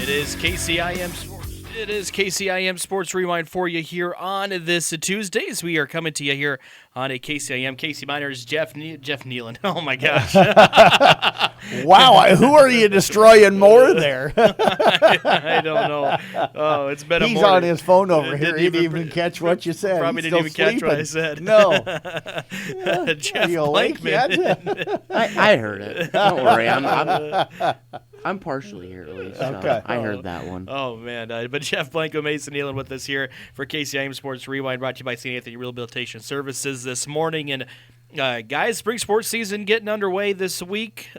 It is KCIM Sports. It is KCIM Sports Rewind for you here on this Tuesdays. We are coming to you here on a KCIM. Casey Miners, Jeff Nealon. Oh my gosh! Wow, who are you destroying more there? I don't know. Oh, it's been He's a morning. on his phone over here. He didn't even catch what you said. Probably He's didn't even still catch what I sleeping. said. No. Jeff Are you awake Blankman. yet? I heard it. Don't worry. I'm partially here at least. So Okay. I heard that one. Oh, man. But Jeff Blanco, Mason Nealon with us here for KCIM Sports Rewind, brought to you by St. Anthony Rehabilitation Services this morning. And, guys, spring sports season getting underway this week.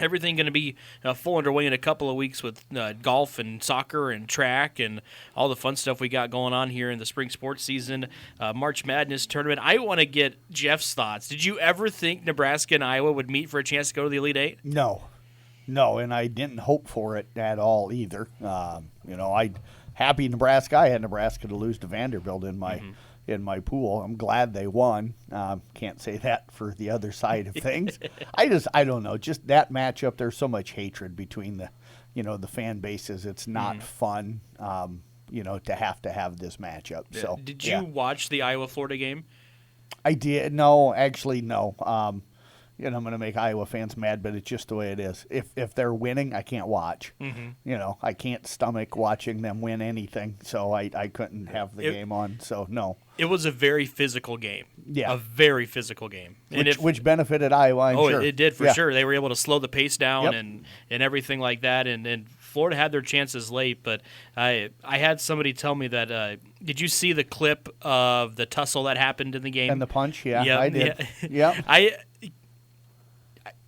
Everything going to be full underway in a couple of weeks with golf and soccer and track and all the fun stuff we got going on here in the spring sports season. March Madness tournament. I want to get Jeff's thoughts. Did you ever think Nebraska and Iowa would meet for a chance to go to the Elite Eight? No, and I didn't hope for it at all either. Happy Nebraska. I had Nebraska to lose to Vanderbilt in my pool. I'm glad they won. Can't say that for the other side of things. I don't know. Just that matchup. There's so much hatred between the fan bases. It's not fun. To have this matchup. Yeah. So did you watch the Iowa-Florida game? I did. No, actually, no. I'm going to make Iowa fans mad, but it's just the way it is. If they're winning, I can't watch. I can't stomach watching them win anything, so I couldn't have the game on. So, no. It was a very physical game. Yeah. A very physical game. Which benefited Iowa, I'm sure. It did for sure. They were able to slow the pace down and everything like that, and Florida had their chances late, but I had somebody tell me that did you see the clip of the tussle that happened in the game? And the punch? Yeah, I did. Yeah.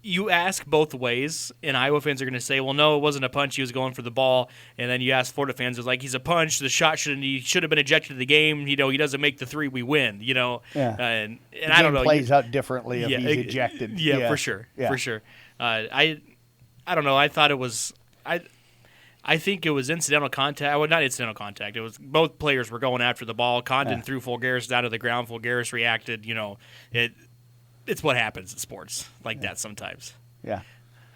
You ask both ways, and Iowa fans are going to say, well, no, it wasn't a punch. He was going for the ball. And then you ask Florida fans, it's like, he's a punch. The shot should have been ejected to the game. He doesn't make the three, we win. Yeah. And I don't know. Plays out differently if he's ejected. Yeah, for sure. Yeah. For sure. I don't know. I thought it was I think it was incidental contact. Well, not incidental contact. It was both players were going after the ball. Condon threw Fulgaris down to the ground. Fulgaris reacted. It's what happens in sports like that sometimes. Yeah.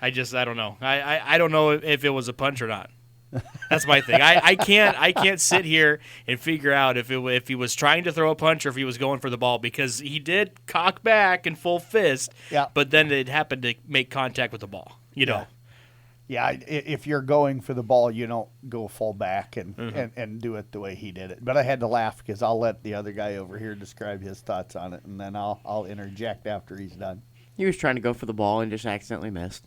I don't know. I don't know if it was a punch or not. That's my thing. I can't sit here and figure out if he was trying to throw a punch or if he was going for the ball, because he did cock back in full fist. Yeah. But then it happened to make contact with the ball. Yeah, if you're going for the ball, you don't go full back and do it the way he did it. But I had to laugh because I'll let the other guy over here describe his thoughts on it, and then I'll interject after he's done. He was trying to go for the ball and just accidentally missed.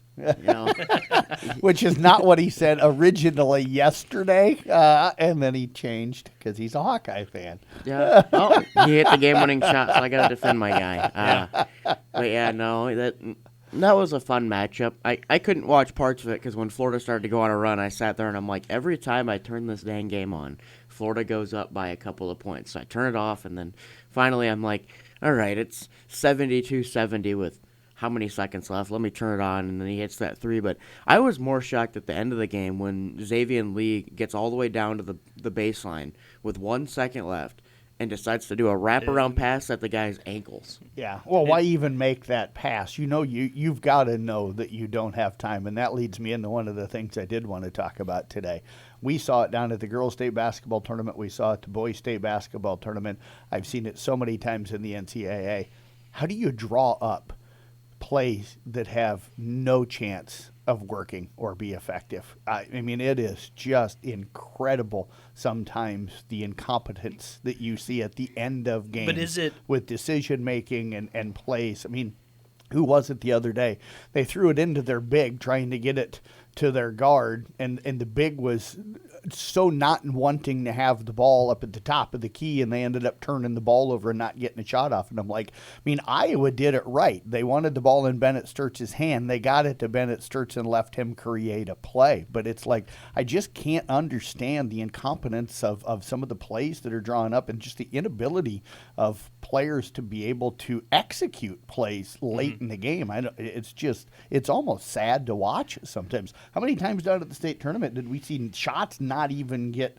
Which is not what he said originally yesterday, and then he changed because he's a Hawkeye fan. Yeah. Oh, he hit the game-winning shot, so I got to defend my guy. But yeah, no, that was a fun matchup. I couldn't watch parts of it because when Florida started to go on a run, I sat there and I'm like, every time I turn this dang game on, Florida goes up by a couple of points. So I turn it off, and then finally I'm like, all right, it's 72-70 with how many seconds left? Let me turn it on, and then he hits that three. But I was more shocked at the end of the game when Xavier Lee gets all the way down to the baseline with 1 second left and decides to do a wraparound pass at the guy's ankles. Yeah. Well, why even make that pass? You've got to know that you don't have time, and that leads me into one of the things I did want to talk about today. We saw it down at the girls' state basketball tournament. We saw it at the boys' state basketball tournament. I've seen it so many times in the NCAA. How do you draw up plays that have no chance of working or be effective? I mean, it is just incredible sometimes the incompetence that you see at the end of games. But is it with decision making and plays? I mean, who was it the other day? They threw it into their big trying to get it to their guard, and the big was so not wanting to have the ball up at the top of the key, and they ended up turning the ball over and not getting a shot off. And I'm like, I mean, Iowa did it right. They wanted the ball in Bennett Sturtz's hand. They got it to Bennett Sturtz and left him create a play. But it's like, I just can't understand the incompetence of some of the plays that are drawn up and just the inability of players to be able to execute plays late in the game. It's almost sad to watch sometimes. How many times down at the state tournament did we see shots not even get,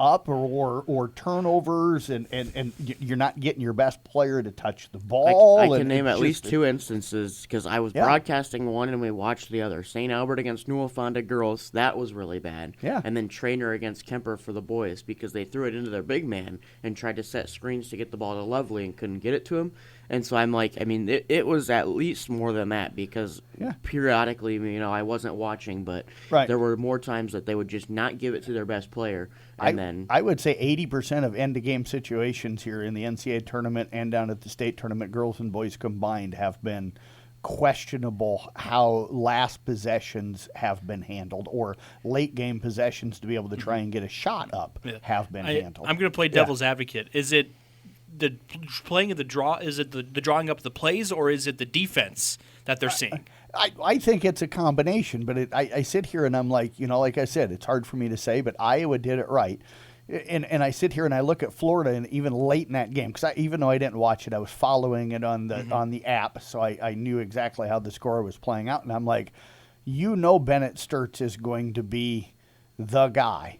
up or turnovers, and you're not getting your best player to touch the ball. I can name at least 2 instances because I was broadcasting one and we watched the other. St. Albert against Newell Fonda girls, that was really bad. Yeah. And then Trainer against Kemper for the boys because they threw it into their big man and tried to set screens to get the ball to Lovely and couldn't get it to him. And so I'm like, I mean, it was at least more than that because periodically, I wasn't watching, but there were more times that they would just not give it to their best player. And I would say 80% of end-of-game situations here in the NCAA tournament and down at the state tournament, girls and boys combined, have been questionable how last possessions have been handled, or late-game possessions to be able to try and get a shot up have been handled. I'm going to play devil's advocate. Is it the playing of the draw? Is it the drawing up the plays, or is it the defense that they're seeing? I think it's a combination, but I sit here and I'm like, like I said, it's hard for me to say, but Iowa did it right. And I sit here and I look at Florida, and even late in that game, because even though I didn't watch it, I was following it on the app, so I knew exactly how the score was playing out. And I'm like, Bennett Sturtz is going to be the guy.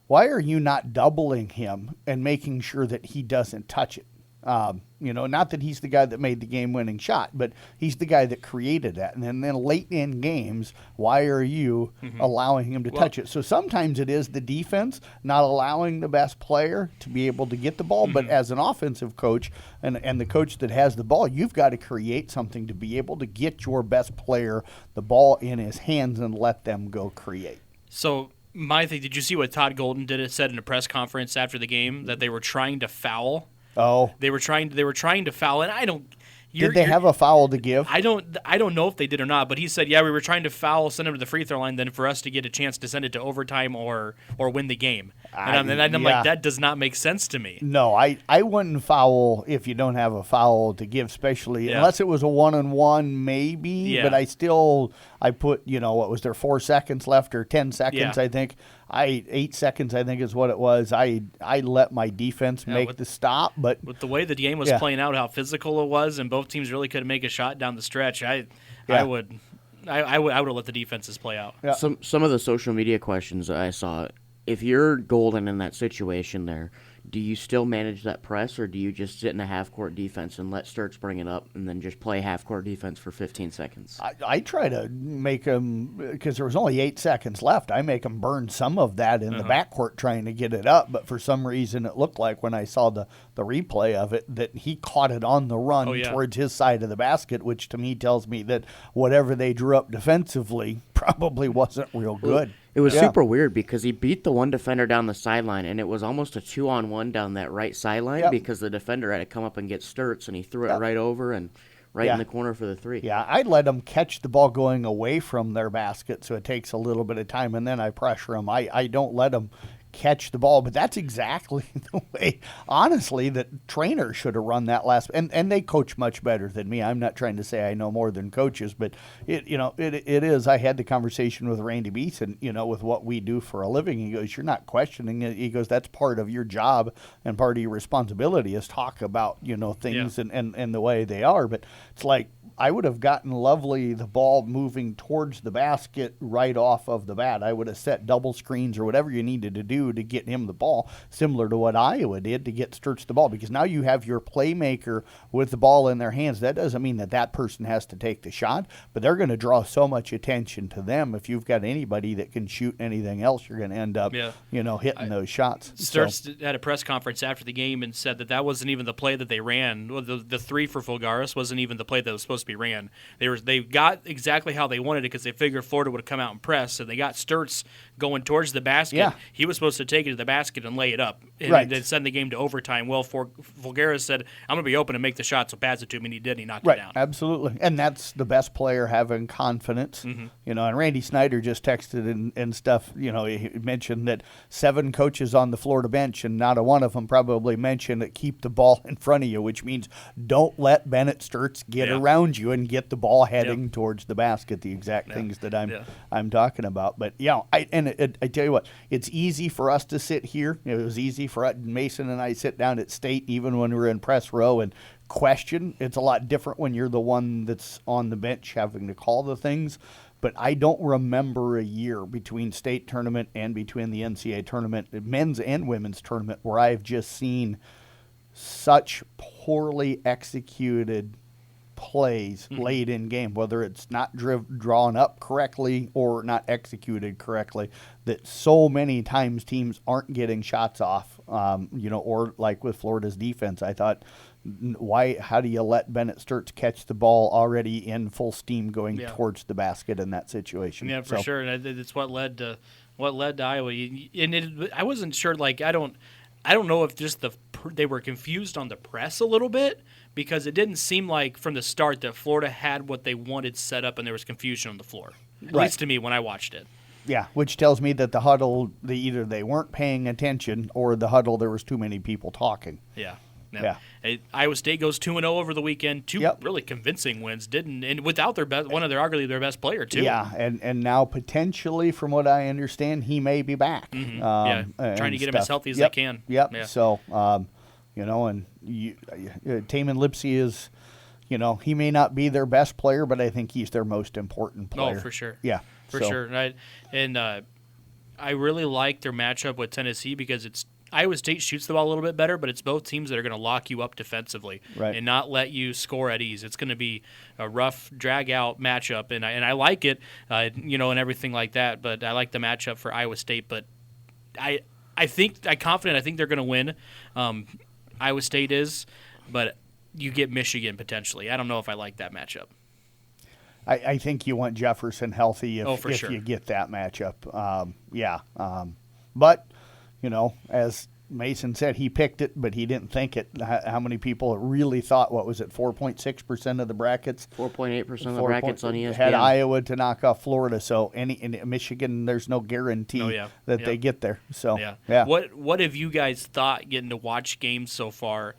Why are you not doubling him and making sure that he doesn't touch it? Not that he's the guy that made the game-winning shot, but he's the guy that created that. And then late in games, why are you allowing him to touch it? So sometimes it is the defense not allowing the best player to be able to get the ball, but as an offensive coach and the coach that has the ball, you've got to create something to be able to get your best player the ball in his hands and let them go create. So my thing, did you see what Todd Golden said in a press conference after the game, that they were trying to foul? Oh, they were trying to foul, and I don't. Did they have a foul to give? I don't know if they did or not, but he said, we were trying to foul, send him to the free throw line, then for us to get a chance to send it to overtime or win the game. And I'm like, that does not make sense to me. No, I wouldn't foul if you don't have a foul to give, especially unless it was a 1-on-1 maybe. Yeah. But I put, what was there, 4 seconds left or 10 seconds, I think. 8 seconds, I think is what it was. I let my defense make the stop, but with the way the game was playing out, how physical it was, and both teams really couldn't make a shot down the stretch, I would have let the defenses play out. Yeah. Some of the social media questions I saw, if you're Golden in that situation there, do you still manage that press, or do you just sit in a half-court defense and let Sturtz bring it up and then just play half-court defense for 15 seconds? I try to make them, because there was only 8 seconds left, I make them burn some of that in the backcourt trying to get it up, but for some reason it looked like when I saw the replay of it that he caught it on the run towards his side of the basket, which to me tells me that whatever they drew up defensively probably wasn't real good. It was super weird because he beat the one defender down the sideline, and it was almost a 2-on-1 down that right sideline because the defender had to come up and get Sturtz, and he threw it right over and in the corner for the 3. Yeah, I'd let them catch the ball going away from their basket, so it takes a little bit of time, and then I pressure them. I don't let them catch the ball, but that's exactly the way, honestly, that Trainer should have run that last, and they coach much better than me. I'm not trying to say I know more than coaches, but it is. I had the conversation with Randy Beeson, with what we do for a living. He goes, you're not questioning it. He goes, that's part of your job and part of your responsibility is talk about, things and the way they are. But it's like, I would have gotten Lovely the ball moving towards the basket right off of the bat. I would have set double screens or whatever you needed to do to get him the ball, similar to what Iowa did to get Sturtz the ball, because now you have your playmaker with the ball in their hands. That doesn't mean that person has to take the shot, but they're going to draw so much attention to them. If you've got anybody that can shoot anything else, you're going to end up, hitting those shots. Sturtz had a press conference after the game and said that wasn't even the play that they ran. The 3 for Fulgaris wasn't even the play that was supposed to be ran. They got exactly how they wanted it because they figured Florida would come out and press, so they got Sturtz going towards the basket. Yeah. He was supposed to take it to the basket and lay it up, and then send the game to overtime. Well, Fulgaris said, "I'm going to be open and make the shot, so pass it to him," and he did. And he knocked it down. Absolutely, and that's the best player having confidence. And Randy Snyder just texted and stuff. He mentioned that 7 coaches on the Florida bench, and not a one of them probably mentioned that keep the ball in front of you, which means don't let Bennett Sturtz get around you and get the ball heading towards the basket. The exact things that I'm talking about. But I tell you what, it's easy for us to sit here. It was easy for Mason and I sit down at State, even when we were in press row, and question. It's a lot different when you're the one that's on the bench having to call the things. but I don't remember a year between state tournament and between the NCAA tournament, men's and women's tournament, where I've just seen such poorly executed plays late in game, whether it's not drawn up correctly or not executed correctly, that so many times teams aren't getting shots off, or like with Florida's defense, I thought, how do you let Bennett Sturts catch the ball already in full steam going towards the basket in that situation? Yeah, for sure. And it's what led to Iowa. I wasn't sure, I don't know if just they were confused on the press a little bit, because it didn't seem like from the start that Florida had what they wanted set up and there was confusion on the floor, at least to me when I watched it. Yeah, which tells me that the huddle, either they weren't paying attention, or the huddle, there was too many people talking. Yeah. Iowa State goes 2-0 over the weekend. Two really convincing wins, and without arguably their best player too. Yeah, and now potentially, from what I understand, he may be back. Mm-hmm. Trying to get him as healthy as they can. Yep. Yeah. So, and Taman Lipsey is, he may not be their best player, but I think he's their most important player. Oh, for sure. Yeah, for sure. And I really like their matchup with Tennessee, because it's Iowa State shoots the ball a little bit better, but it's both teams that are going to lock you up defensively and not let you score at ease. It's going to be a rough, drag-out matchup, and I like it, and everything like that. But I like the matchup for Iowa State. But I'm confident. I think they're going to win. Iowa State is, but you get Michigan potentially. I don't know if I like that matchup. I think you want Jefferson healthy if sure. you get that matchup. But as Mason said, he picked it, but he didn't think it. How many people really thought, 4.6% of the brackets? 4.8% of the brackets on ESPN. Had Iowa to knock off Florida. So in Michigan, there's no guarantee that they get there. So yeah. What have you guys thought getting to watch games so far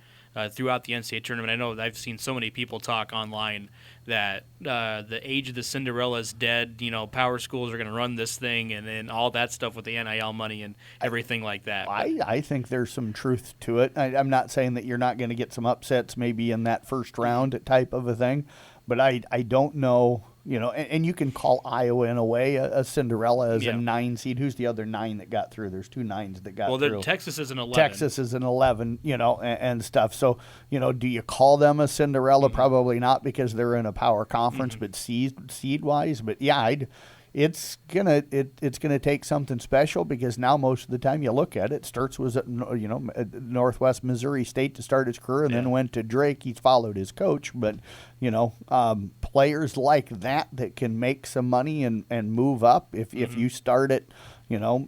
throughout the NCAA tournament? I know I've seen so many people talk online that the age of the Cinderella is dead. Power schools are going to run this thing, and then all that stuff with the NIL money and everything like that. I think there's some truth to it. I'm not saying that you're not going to get some upsets maybe in that first round type of a thing, but I don't know. And you can call Iowa in a way a Cinderella as a 9 seed. Who's the other 9 that got through? There's 2 9s that got through. Well, Texas is an 11. Texas is an 11, and stuff. So, do you call them a Cinderella? Mm-hmm. Probably not, because they're in a power conference, but seed-wise. But, yeah, it's gonna take something special, because now most of the time you look at it, Sturts was at Northwest Missouri State to start his career, and then went to Drake. He's followed his coach, but players like that can make some money and move up. If you start at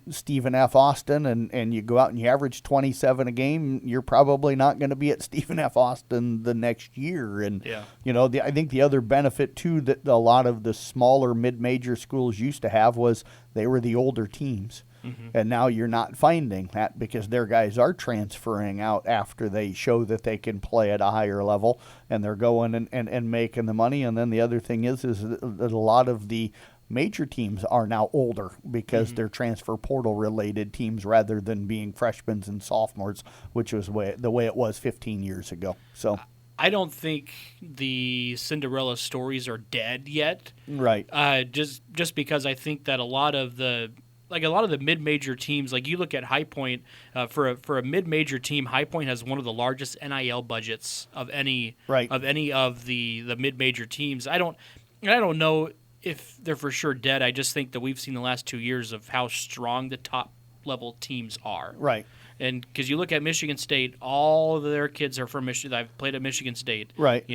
Stephen F. Austin and you go out and you average 27 a game, you're probably not going to be at Stephen F. Austin the next year. And I think the other benefit too that a lot of the smaller mid-major schools used to have was they were the older teams. Mm-hmm. And now you're not finding that, because their guys are transferring out after they show that they can play at a higher level, and they're going and making the money. And then the other thing is that a lot of the major teams are now older, because they're transfer portal related teams rather than being freshmen and sophomores, which was the way it was 15 years ago. So I don't think the Cinderella stories are dead yet. Right. Just because I think that a lot of the mid-major teams, like you look at High Point, for a mid-major team, High Point has one of the largest NIL budgets of any of the mid-major teams. I don't know if they're for sure dead. I just think that we've seen the last 2 years of how strong the top level teams are. Right. And because you look at Michigan State, all of their kids are from Michigan. I've played at Michigan State. Right.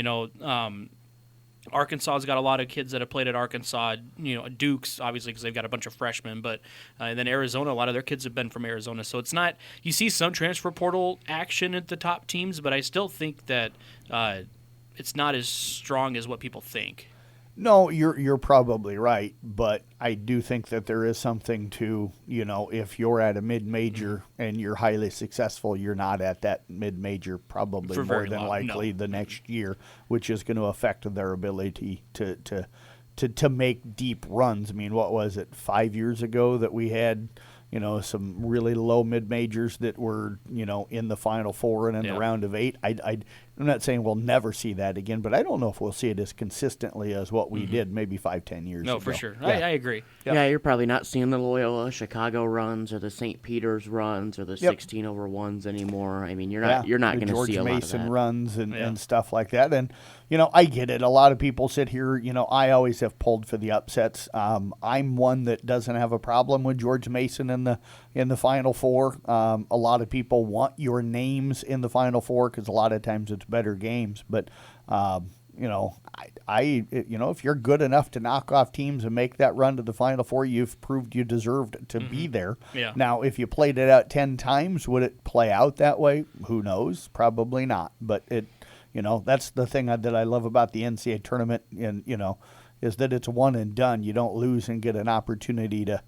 Arkansas's got a lot of kids that have played at Arkansas. Duke's obviously, because they've got a bunch of freshmen, but and then Arizona, a lot of their kids have been from Arizona. So it's not, you see some transfer portal action at the top teams, but I still think that it's not as strong as what people think. No, you're probably right, but I do think that there is something to, if you're at a mid-major and you're highly successful, you're not at that mid-major probably For more than long. likely the next year, which is going to affect their ability to make deep runs. I mean, what was it, 5 years ago that we had some really low mid-majors that were, in the Final Four and in the round of 8. I'm not saying we'll never see that again, but I don't know if we'll see it as consistently as what we did maybe 5-10 years ago. No, for sure. Yeah. I agree. Yep. Yeah, you're probably not seeing the Loyola Chicago runs or the St. Peter's runs or the 16-over-1s anymore. I mean, you're not going to see a lot of George Mason that. runs and stuff like that. And, I get it. A lot of people sit here, I always have pulled for the upsets. I'm one that doesn't have a problem with George Mason in the Final Four. A lot of people want your names in the Final Four because a lot of times it's better games. But, if you're good enough to knock off teams and make that run to the Final Four, you've proved you deserved to be there. Yeah. Now, if you played it out 10 times, would it play out that way? Who knows? Probably not. But that's the thing that I love about the NCAA tournament, and is that it's one and done. You don't lose and get an opportunity to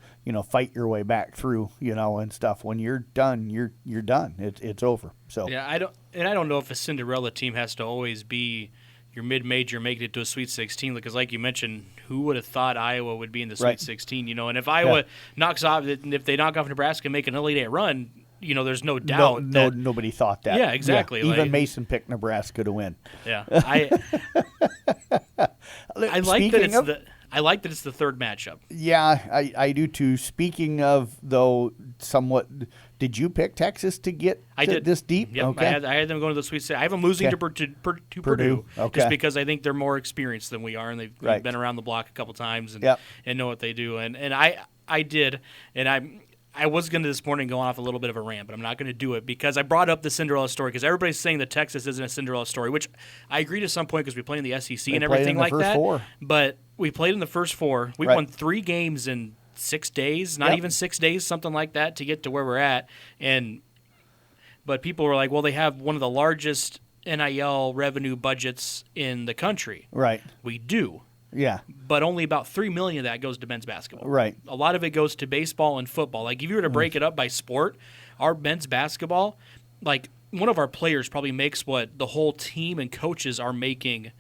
fight your way back through, and stuff. When you're done, you're done. It's over. So yeah, I don't know if a Cinderella team has to always be your mid-major making it to a Sweet 16, because like you mentioned, who would have thought Iowa would be in the Sweet 16? And if Iowa knocks off, if they knock off Nebraska and make an Elite Eight run, there's no doubt. Nobody thought that. Yeah, exactly. Yeah. Even Mason picked Nebraska to win. Yeah, I like that it's the third matchup. Yeah, I do too. Speaking of, though, somewhat, did you pick Texas to get this deep? Yep, okay. I had them going to the Sweet 16. I have them losing to Purdue, okay. just because I think they're more experienced than we are, and they've been around the block a couple times and know what they do. And I did, and I was going to this morning go off a little bit of a rant, but I'm not going to do it because I brought up the Cinderella story because everybody's saying that Texas isn't a Cinderella story, which I agree to some point because we play in the SEC and everything like that. Four. But we played in the first four. We won 3 games in 6 days, not even 6 days, something like that, to get to where we're at. But people were like, well, they have one of the largest NIL revenue budgets in the country. Right. We do. Yeah. But only about $3 million of that goes to men's basketball. Right. A lot of it goes to baseball and football. Like, if you were to break it up by sport, our men's basketball, like, one of our players probably makes what the whole team and coaches are making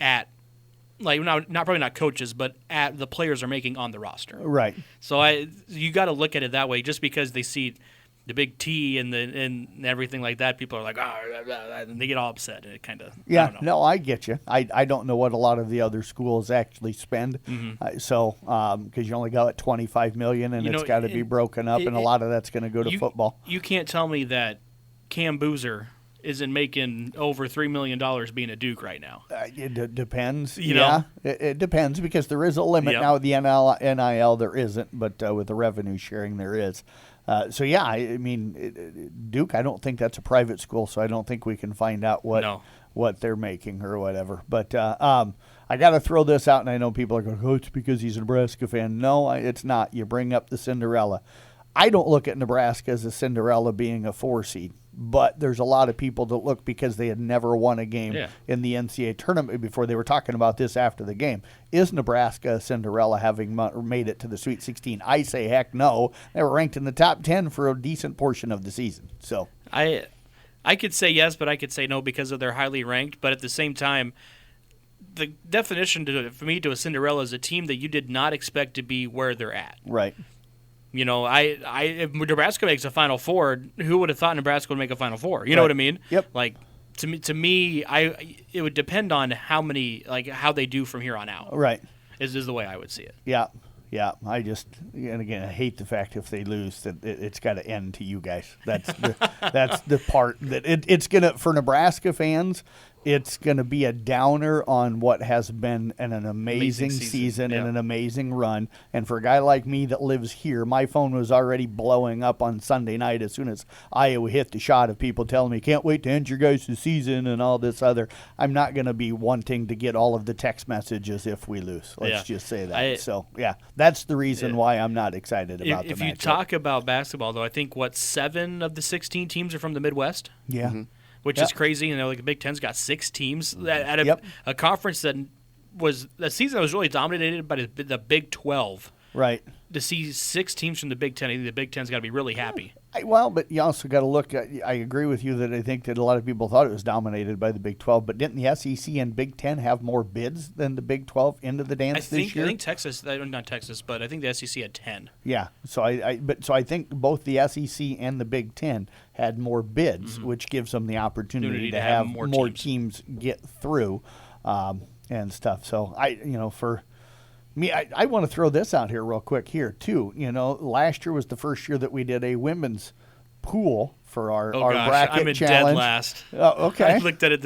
at, like, probably not coaches, but at the players are making on the roster. Right. So you got to look at it that way. Just because they see the big T and everything like that, people are like, and they get all upset. And it kind of, I get you. I don't know what a lot of the other schools actually spend. Because you only got $25 million, and it's got to be broken up, and a lot of that's going to go to football. You can't tell me that Cam Boozer isn't making over $3 million being a Duke right now. It depends. Know? It depends because there is a limit now with the NIL. There isn't, but with the revenue sharing, there is. I mean, Duke, I don't think that's a private school, so I don't think we can find out what they're making or whatever. But I got to throw this out, and I know people are going, oh, it's because he's a Nebraska fan. No, it's not. You bring up the Cinderella. I don't look at Nebraska as a Cinderella being a 4 seed, but there's a lot of people that look because they had never won a game in the NCAA tournament before. They were talking about this after the game. Is Nebraska a Cinderella having made it to the Sweet 16? I say heck no. They were ranked in the top 10 for a decent portion of the season. So I could say yes, but I could say no because of their highly ranked. But at the same time, the definition for me to a Cinderella is a team that you did not expect to be where they're at. Right. If Nebraska makes a Final Four, who would have thought Nebraska would make a Final Four? You know what I mean? Yep. Like, to me, it would depend on how they do from here on out. Right. Is the way I would see it. Yeah. Yeah. I hate the fact if they lose that it's got to end to you guys. That's the part that it's gonna, for Nebraska fans. It's going to be a downer on what has been an amazing season and an amazing run. And for a guy like me that lives here, my phone was already blowing up on Sunday night as soon as Iowa hit the shot of people telling me, can't wait to end your guys' season and all this other. I'm not going to be wanting to get all of the text messages if we lose. Let's just say that. That's the reason why I'm not excited about the matchup. If you talk about basketball, though, I think, 7 of the 16 teams are from the Midwest? Yeah. Mm-hmm. Which is crazy. Like the Big Ten's got 6 teams at a conference that season was really dominated by the Big 12. Right. To see 6 teams from the Big Ten, I think the Big Ten's got to be really happy. Well, but you also got to look at, I agree with you that I think that a lot of people thought it was dominated by the Big 12, but didn't the SEC and Big 10 have more bids than the Big 12 into the dance this year? I think Texas, not Texas, but I think the SEC had 10. Yeah, so I think both the SEC and the Big 10 had more bids, which gives them the opportunity to have more teams get through and stuff. So for me, I want to throw this out here real quick here too. Last year was the first year that we did a women's pool for our bracket I'm in challenge. dead last. Oh, okay. I looked at it.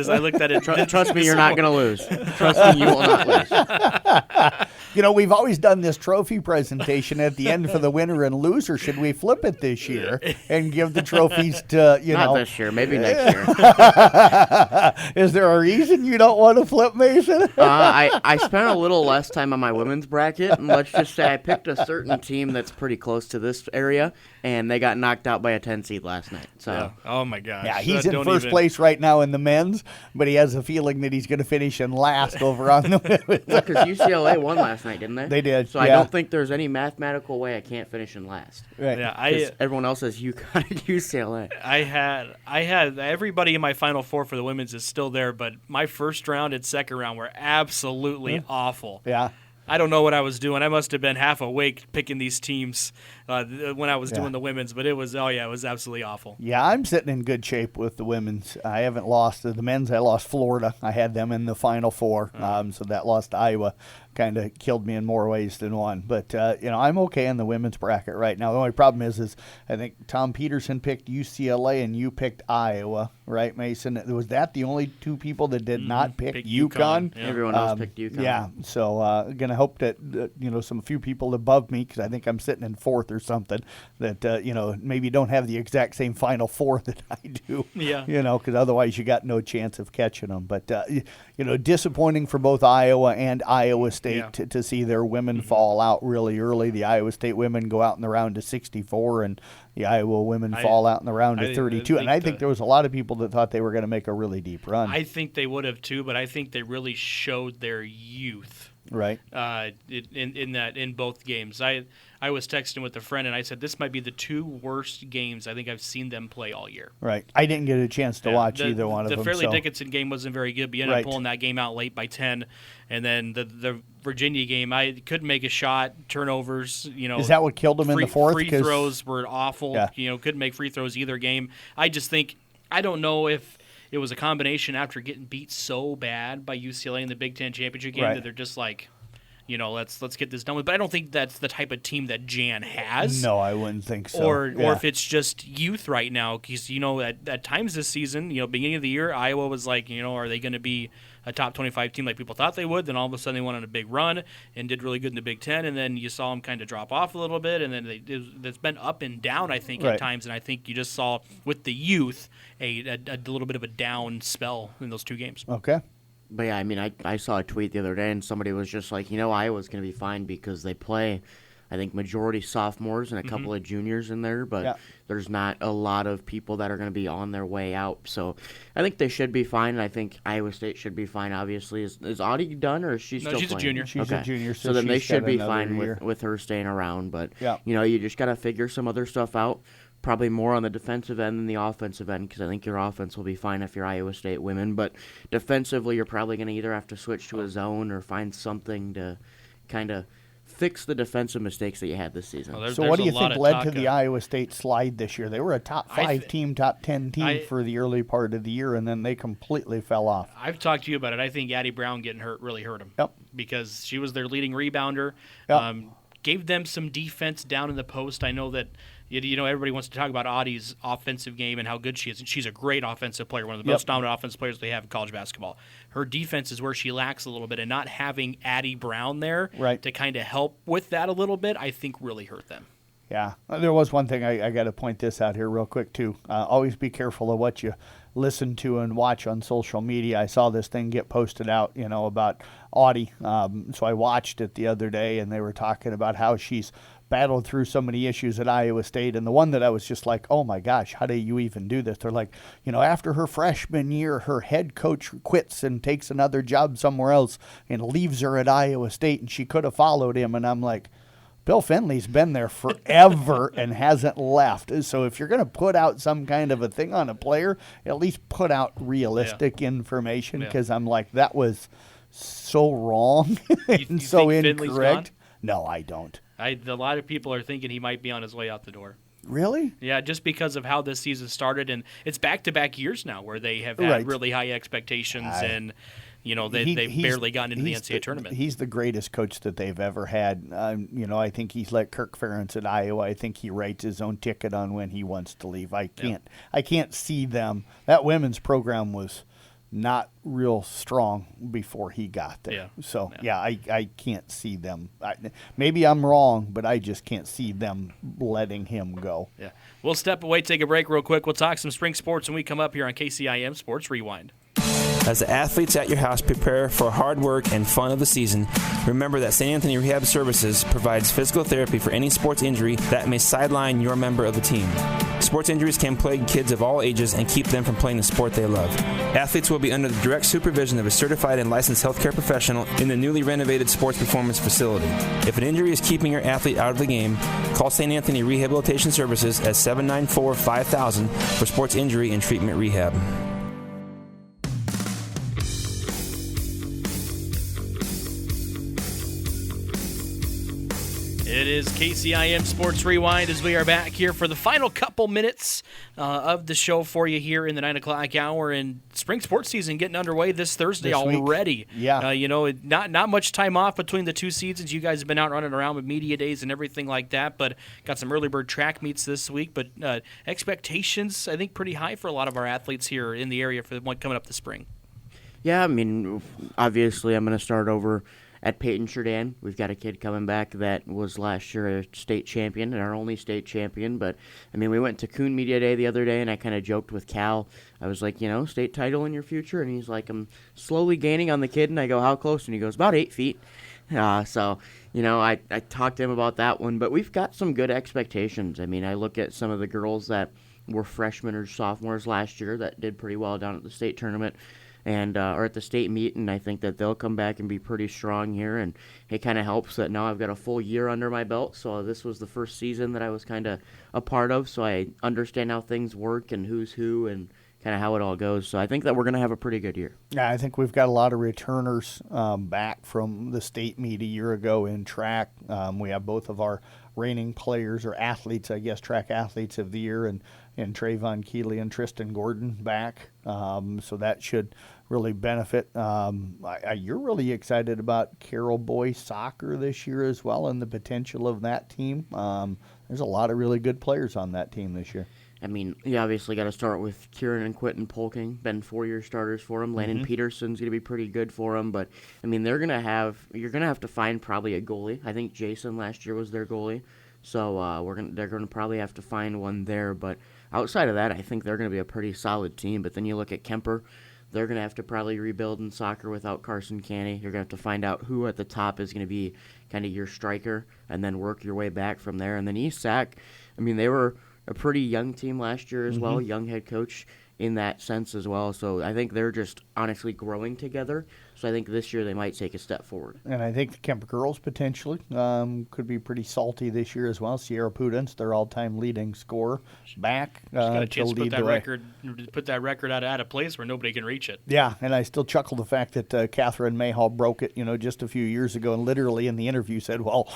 Trust me, you're not going to lose. Trust me, you will not lose. We've always done this trophy presentation at the end for the winner and loser. Should we flip it this year and give the trophies to, Not this year, maybe next year. Is there a reason you don't want to flip, Mason? I spent a little less time on my women's bracket, and let's just say I picked a certain team that's pretty close to this area, and they got knocked out by a 10 seed last night. So. Yeah. Oh, my gosh. Yeah, he's in first place right now in the men's, but he has a feeling that he's going to finish in last over on the women's. Well, because UCLA won last night, didn't they? They did. So I don't think there's any mathematical way I can't finish in last. Right. Yeah, everyone else has UConn and UCLA. I had everybody in my Final Four for the women's is still there, but my first round and second round were absolutely awful. Yeah. I don't know what I was doing. I must have been half awake picking these teams when I was doing the women's, but it was absolutely awful. Yeah, I'm sitting in good shape with the women's. I haven't lost the men's. I lost Florida. I had them in the Final Four, so that loss to Iowa kind of killed me in more ways than one. But I'm okay in the women's bracket right now. The only problem is I think Tom Peterson picked UCLA and you picked Iowa, right, Mason? Was that the only two people that did not pick UConn? Yeah. Everyone else picked UConn. Yeah, so gonna hope that some few people above me, because I think I'm sitting in fourth or something, that maybe don't have the exact same Final Four that I do. Yeah. Because otherwise you got no chance of catching them. But disappointing for both Iowa and Iowa State to see their women fall out really early. The Iowa State women go out in the round to 64, and the Iowa women fall out in the round to 32. And I think there was a lot of people that thought they were going to make a really deep run. I think they would have too, but I think they really showed their youth. Right. In both games. I was texting with a friend, and I said, this might be the 2 worst games I think I've seen them play all year. Right. I didn't get a chance to watch either one of them. The Fairleigh Dickinson game wasn't very good, but you ended up pulling that game out late by 10. And then the Virginia game, I couldn't make a shot, turnovers. Is that what killed them in the fourth? Free throws were awful. Yeah. Couldn't make free throws either game. I just think, I don't know if it was a combination after getting beat so bad by UCLA in the Big Ten championship game that they're just like, let's get this done with. But I don't think that's the type of team that Jan has. No, I wouldn't think so. Or if it's just youth right now, because at times this season, beginning of the year, Iowa was like, are they going to be a top 25 team like people thought they would? Then all of a sudden they went on a big run and did really good in the Big Ten, and then you saw them kind of drop off a little bit, and then it's been up and down, I think, at times, and I think you just saw with the youth a little bit of a down spell in those 2 games. Okay. But yeah, I mean, I saw a tweet the other day, and somebody was just like, Iowa's going to be fine because they play, I think, majority sophomores and a couple of juniors in there, but there's not a lot of people that are going to be on their way out. So I think they should be fine, and I think Iowa State should be fine, obviously. Is Audie done, or is she still playing? No, she's a junior. She's a junior, so then they should be fine with her staying around. But, you just got to figure some other stuff out. Probably more on the defensive end than the offensive end, because I think your offense will be fine if you're Iowa State women. But defensively, you're probably going to either have to switch to a zone or find something to kind of fix the defensive mistakes that you had this season. Well, so what do you think led to the Iowa State slide this year? They were a top 5 team, top 10 team for the early part of the year, and then they completely fell off. I've talked to you about it. I think Addie Brown getting hurt really hurt them. Yep. Because she was their leading rebounder. Yep. Gave them some defense down in the post. I know that everybody wants to talk about Audie's offensive game and how good she is, and she's a great offensive player, one of the most dominant offensive players they have in college basketball. Her defense is where she lacks a little bit, and not having Addie Brown there to kind of help with that a little bit, I think really hurt them. Yeah. There was one thing I got to point this out here real quick, too. Always be careful of what you listen to and watch on social media. I saw this thing get posted out, about Audie. So I watched it the other day, and they were talking about how she's battled through so many issues at Iowa State. And the one that I was just like, oh, my gosh, how do you even do this? They're like, after her freshman year, her head coach quits and takes another job somewhere else and leaves her at Iowa State, and she could have followed him. And I'm like, Bill Finley's been there forever and hasn't left. So if you're going to put out some kind of a thing on a player, at least put out realistic information, because I'm like, that was so wrong and you so think Finley's incorrect. gone? No, I don't. A lot of people are thinking he might be on his way out the door. Really? Yeah, just because of how this season started, and it's back-to-back years now where they have had really high expectations, and they've barely gotten into the NCAA tournament. He's the greatest coach that they've ever had. I think he's like Kirk Ferentz at Iowa. I think he writes his own ticket on when he wants to leave. I can't see them. That women's program was not real strong before he got there. I can't see them. Maybe I'm wrong, but I just can't see them letting him go. Yeah. We'll step away, take a break real quick. We'll talk some spring sports when we come up here on KCIM Sports Rewind. As the athletes at your house prepare for hard work and fun of the season, remember that St. Anthony Rehab Services provides physical therapy for any sports injury that may sideline your member of the team. Sports injuries can plague kids of all ages and keep them from playing the sport they love. Athletes will be under the direct supervision of a certified and licensed healthcare professional in the newly renovated sports performance facility. If an injury is keeping your athlete out of the game, call St. Anthony Rehabilitation Services at 794-5000 for sports injury and treatment rehab. It is KCIM Sports Rewind as we are back here for the final couple minutes of the show for you here in the 9 o'clock hour. And spring sports season getting underway this Thursday already. Yeah. Not much time off between the two seasons. You guys have been out running around with media days and everything like that, but got some early bird track meets this week. But expectations, I think, pretty high for a lot of our athletes here in the area for the one coming up this spring. Yeah, I mean, obviously I'm going to start over at Peyton Sheridan. We've got a kid coming back that was last year a state champion and our only state champion. But, I mean, we went to Coon Media Day the other day, and I kind of joked with Cal. I was like, state title in your future? And he's like, I'm slowly gaining on the kid. And I go, how close? And he goes, about 8 feet. I talked to him about that one. But we've got some good expectations. I mean, I look at some of the girls that were freshmen or sophomores last year that did pretty well down at the state tournament. And or at the state meet, and I think that they'll come back and be pretty strong here. And it kind of helps that now I've got a full year under my belt, so this was the first season that I was kind of a part of, so I understand how things work and who's who and kind of how it all goes. So I think that we're going to have a pretty good year. Yeah, I think we've got a lot of returners back from the state meet a year ago in track. We have both of our reigning players or athletes, I guess, track athletes of the year, and Trayvon Keeley and Tristan Gordon back. So that should really benefit. You're really excited about Carroll boys soccer this year as well and the potential of that team. There's a lot of really good players on that team this year. I mean, you obviously got to start with Kieran and Quentin Polking, been 4-year starters for them. Landon Peterson's going to be pretty good for them, but I mean, you're going to have to find probably a goalie. I think Jason last year was their goalie, so they're going to probably have to find one there. But outside of that, I think they're going to be a pretty solid team. But then you look at Kemper. They're going to have to probably rebuild in soccer without Carson Canny. You're going to have to find out who at the top is going to be kind of your striker and then work your way back from there. And then East Sac, I mean, they were a pretty young team last year as well, young head coach in that sense as well. So I think they're just honestly growing together. So I think this year they might take a step forward. And I think the Kemper girls potentially could be pretty salty this year as well. Sierra Pudens, their all-time leading scorer, back got a chance to to lead put that record out of place where nobody can reach it. Yeah, and I still chuckle the fact that Catherine Mayhall broke it, just a few years ago, and literally in the interview said, well,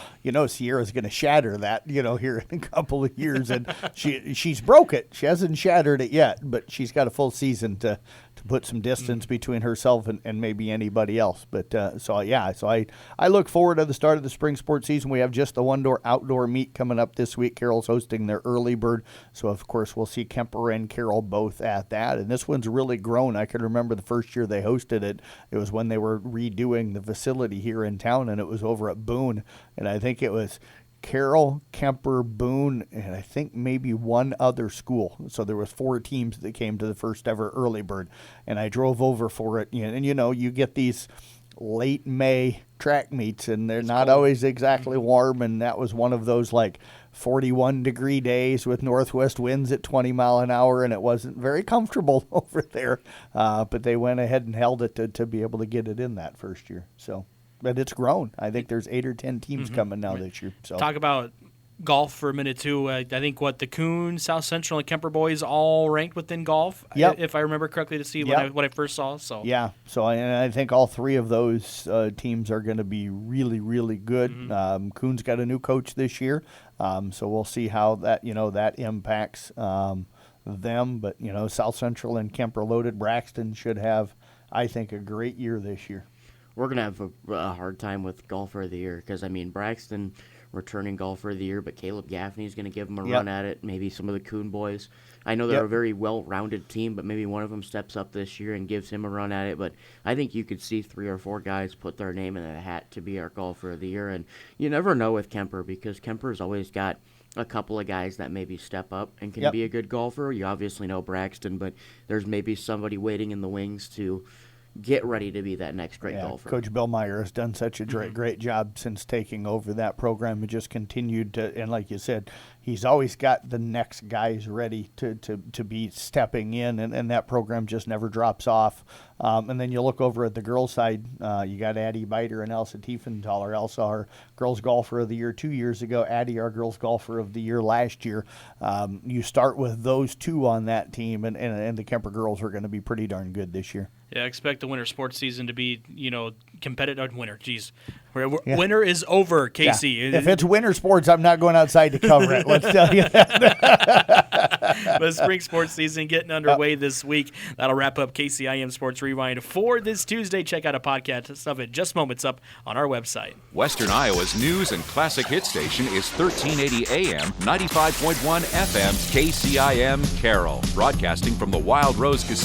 Sierra's going to shatter that, here in a couple of years, and she's broke it. She hasn't shattered it yet, but she's got a full season to put some distance between herself and maybe anybody else. But so I look forward to the start of the spring sports season. We have just the one-door outdoor meet coming up this week. Carroll's hosting their early bird, so of course we'll see Kemper and Carroll both at that. And this one's really grown. I can remember the first year they hosted it. It was when they were redoing the facility here in town, and it was over at Boone. And I think it was Carroll, Kemper, Boone, and I think maybe one other school. So there was 4 teams that came to the first ever early bird, and I drove over for it. And you get these late May track meets, and they're not always exactly warm, and that was one of those 41-degree days with northwest winds at 20 mile an hour, and it wasn't very comfortable over there. But they went ahead and held it to be able to get it in that first year. So but it's grown. I think there's 8 or 10 teams coming now this year. So Talk about golf for a minute too. I think the Coon, South Central, and Kemper boys all ranked within golf. Yep. If I remember correctly to see Yep. what I first saw. So yeah, so I think all 3 of those teams are going to be really, really good. Coon's got a new coach this year, so we'll see how that that impacts them. But South Central and Kemper loaded. Braxton should have, I think, a great year this year. We're going to have a hard time with golfer of the year because, Braxton returning golfer of the year, but Caleb Gaffney's going to give them a run at it. Maybe some of the Coon boys. I know they're a very well-rounded team, but maybe one of them steps up this year and gives him a run at it. But I think you could see 3 or 4 guys put their name in a hat to be our golfer of the year. And you never know with Kemper because Kemper's always got a couple of guys that maybe step up and can be a good golfer. You obviously know Braxton, but there's maybe somebody waiting in the wings to get ready to be that next great golfer. Coach Bill Meyer has done such a great job since taking over that program and just continued to, and like you said, he's always got the next guys ready to be stepping in, and that program just never drops off. And then you look over at the girls' side, you got Addie Biter and Elsa Tiefenthaler. Elsa, our girls' golfer of the year 2 years ago, Addie, our girls' golfer of the year last year. You start with those 2 on that team, and the Kemper girls are going to be pretty darn good this year. Yeah, I expect the winter sports season to be, competitive. Winter, geez. Winter is over, Casey. Yeah. If it's winter sports, I'm not going outside to cover it. Let's tell you that. But spring sports season getting underway this week. That'll wrap up KCIM Sports Rewind for this Tuesday. Check out a podcast of it just moments up on our website. Western Iowa's news and classic hit station is 1380 AM, 95.1 FM, KCIM Carroll. Broadcasting from the Wild Rose Casino.